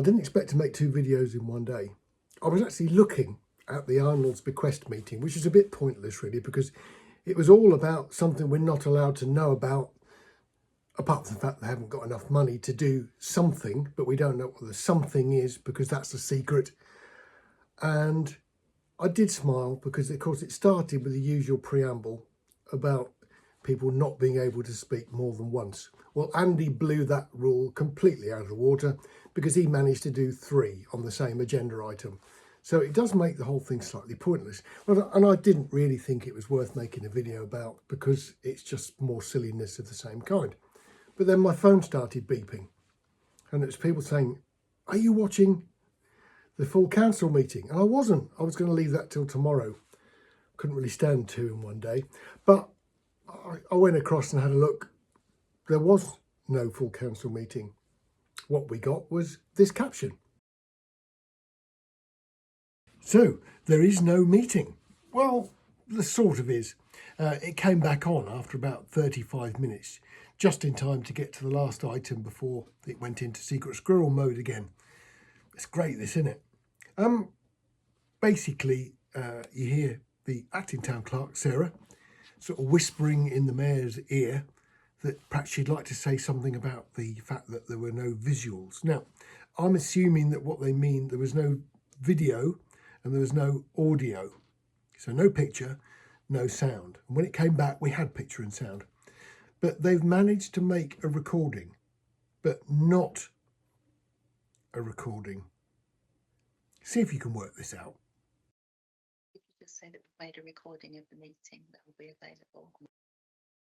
didn't expect to make 2 videos in one day. I was actually looking at the Arnold's bequest meeting, which is a bit pointless really, because it was all about something we're not allowed to know about, apart from the fact they haven't got enough money to do something, but we don't know what the something is because that's a secret. And I did smile because, of course, it started with the usual preamble about people not being able to speak more than once. Well, Andy blew that rule completely out of the water because he managed to do 3 on the same agenda item. So it does make the whole thing slightly pointless. And I didn't really think it was worth making a video about because it's just more silliness of the same kind. But then my phone started beeping and it was people saying, "Are you watching the full council meeting?" And I wasn't. I was going to leave that till tomorrow. Couldn't really stand 2 in one day. But I went across and had a look. There was no full council meeting. What we got was this caption. So there is no meeting. Well, there sort of is. It came back on after about 35 minutes, just in time to get to the last item before it went into secret squirrel mode again. It's great, this, isn't it? Basically, you hear the acting town clerk, Sarah, sort of whispering in the mayor's ear that perhaps she'd like to say something about the fact that there were no visuals. Now, I'm assuming that what they mean, there was no video and there was no audio. So no picture, no sound. And when it came back, we had picture and sound. But they've managed to make a recording, but not a recording. See if you can work this out. You could just say that we made a recording of the meeting that will be available.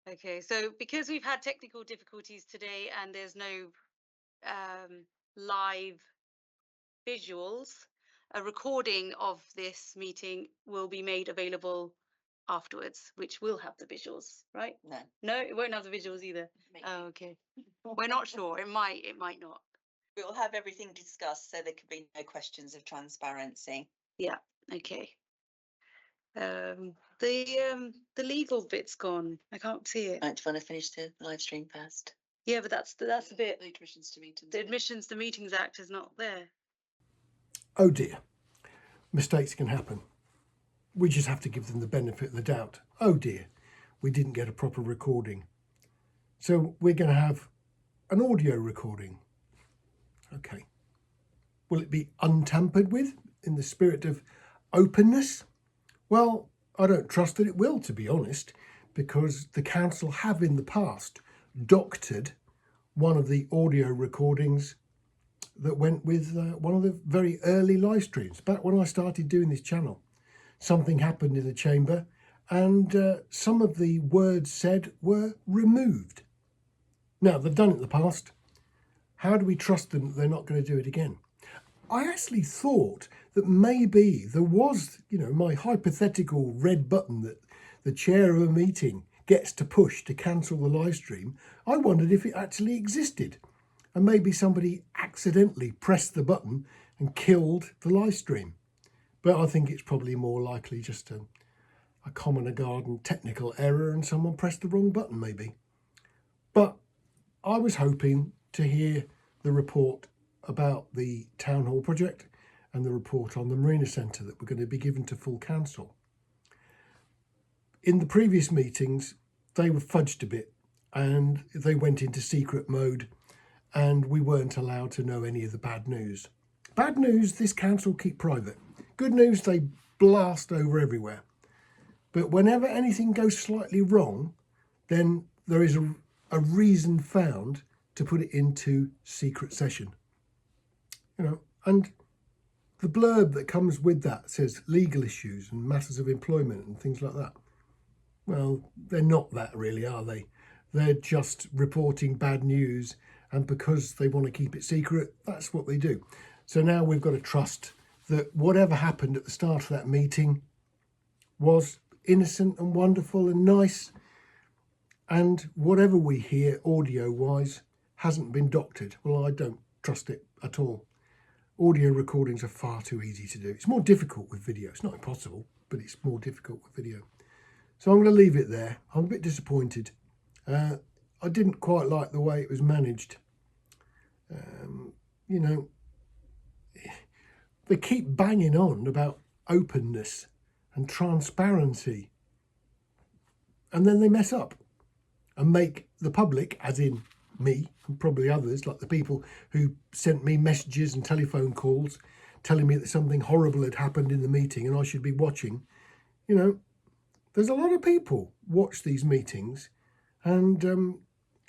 Okay, so because we've had technical difficulties today and there's no live visuals, a recording of this meeting will be made available afterwards, which will have the visuals, right? No, it won't have the visuals either. Maybe. Oh, okay. We're not sure. It might not. We'll have everything discussed so there could be no questions of transparency. Yeah, okay. The legal bit's gone. I can't see it. Right, do you want to finish the live stream first? Yeah, but that's the bit. The admissions to meetings. The Admissions to Meetings Act is not there. Oh dear, mistakes can happen. We just have to give them the benefit of the doubt. Oh dear, we didn't get a proper recording. So we're going to have an audio recording. Okay. Will it be untampered with in the spirit of openness? Well, I don't trust that it will, to be honest, because the council have in the past doctored one of the audio recordings that went with one of the very early live streams. Back when I started doing this channel, something happened in the chamber and some of the words said were removed. Now, they've done it in the past. How do we trust them that they're not going to do it again? I actually thought that maybe there was, my hypothetical red button that the chair of a meeting gets to push to cancel the live stream. I wondered if it actually existed. And maybe somebody accidentally pressed the button and killed the live stream. But I think it's probably more likely just a common garden technical error and someone pressed the wrong button maybe. But I was hoping to hear the report about the town hall project and the report on the marina centre that were going to be given to full council. In the previous meetings, they were fudged a bit and they went into secret mode and we weren't allowed to know any of the bad news. Bad news, this council keep private. Good news, they blast over everywhere. But whenever anything goes slightly wrong, then there is a reason found to put it into secret session. And the blurb that comes with that says legal issues and matters of employment and things like that. Well, they're not that really, are they? They're just reporting bad news, and because they want to keep it secret, that's what they do. So now we've got to trust that whatever happened at the start of that meeting was innocent and wonderful and nice, and whatever we hear audio-wise hasn't been doctored. Well, I don't trust it at all. Audio recordings are far too easy to do. It's more difficult with video. It's not impossible, but it's more difficult with video. So I'm going to leave it there. I'm a bit disappointed. I didn't quite like the way it was managed. They keep banging on about openness and transparency. And then they mess up and make the public, as in me and probably others, like the people who sent me messages and telephone calls telling me that something horrible had happened in the meeting and I should be watching. You know, there's a lot of people watch these meetings, and you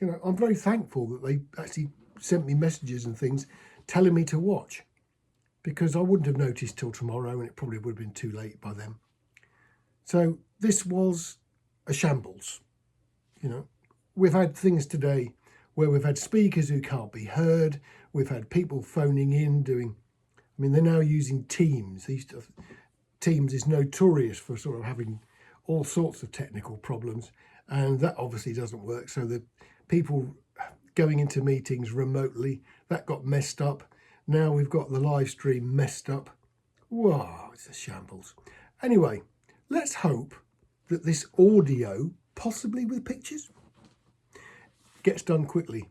know, I'm very thankful that they actually sent me messages and things telling me to watch, because I wouldn't have noticed till tomorrow, and it probably would have been too late by then. So this was a shambles. You know, we've had things today where we've had speakers who can't be heard. We've had people phoning in doing, I mean, they're now using Teams. Teams is notorious for sort of having all sorts of technical problems, and that obviously doesn't work. So the people going into meetings remotely, that got messed up. Now we've got the live stream messed up. Wow, it's a shambles. Anyway, let's hope that this audio, possibly with pictures, gets done quickly.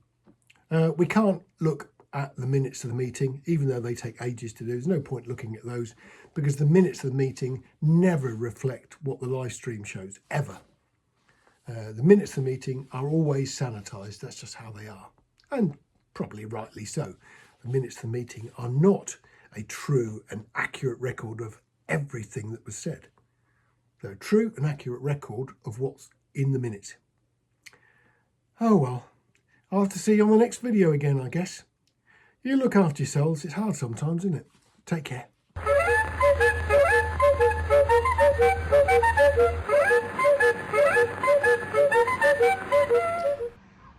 We can't look at the minutes of the meeting, even though they take ages to do. There's no point looking at those, because the minutes of the meeting never reflect what the live stream shows, ever. The minutes of the meeting are always sanitised. That's just how they are, and probably rightly so. The minutes of the meeting are not a true and accurate record of everything that was said. They're a true and accurate record of what's in the minutes. Oh well, I'll have to see you on the next video again, I guess. You look after yourselves. It's hard sometimes, isn't it? Take care.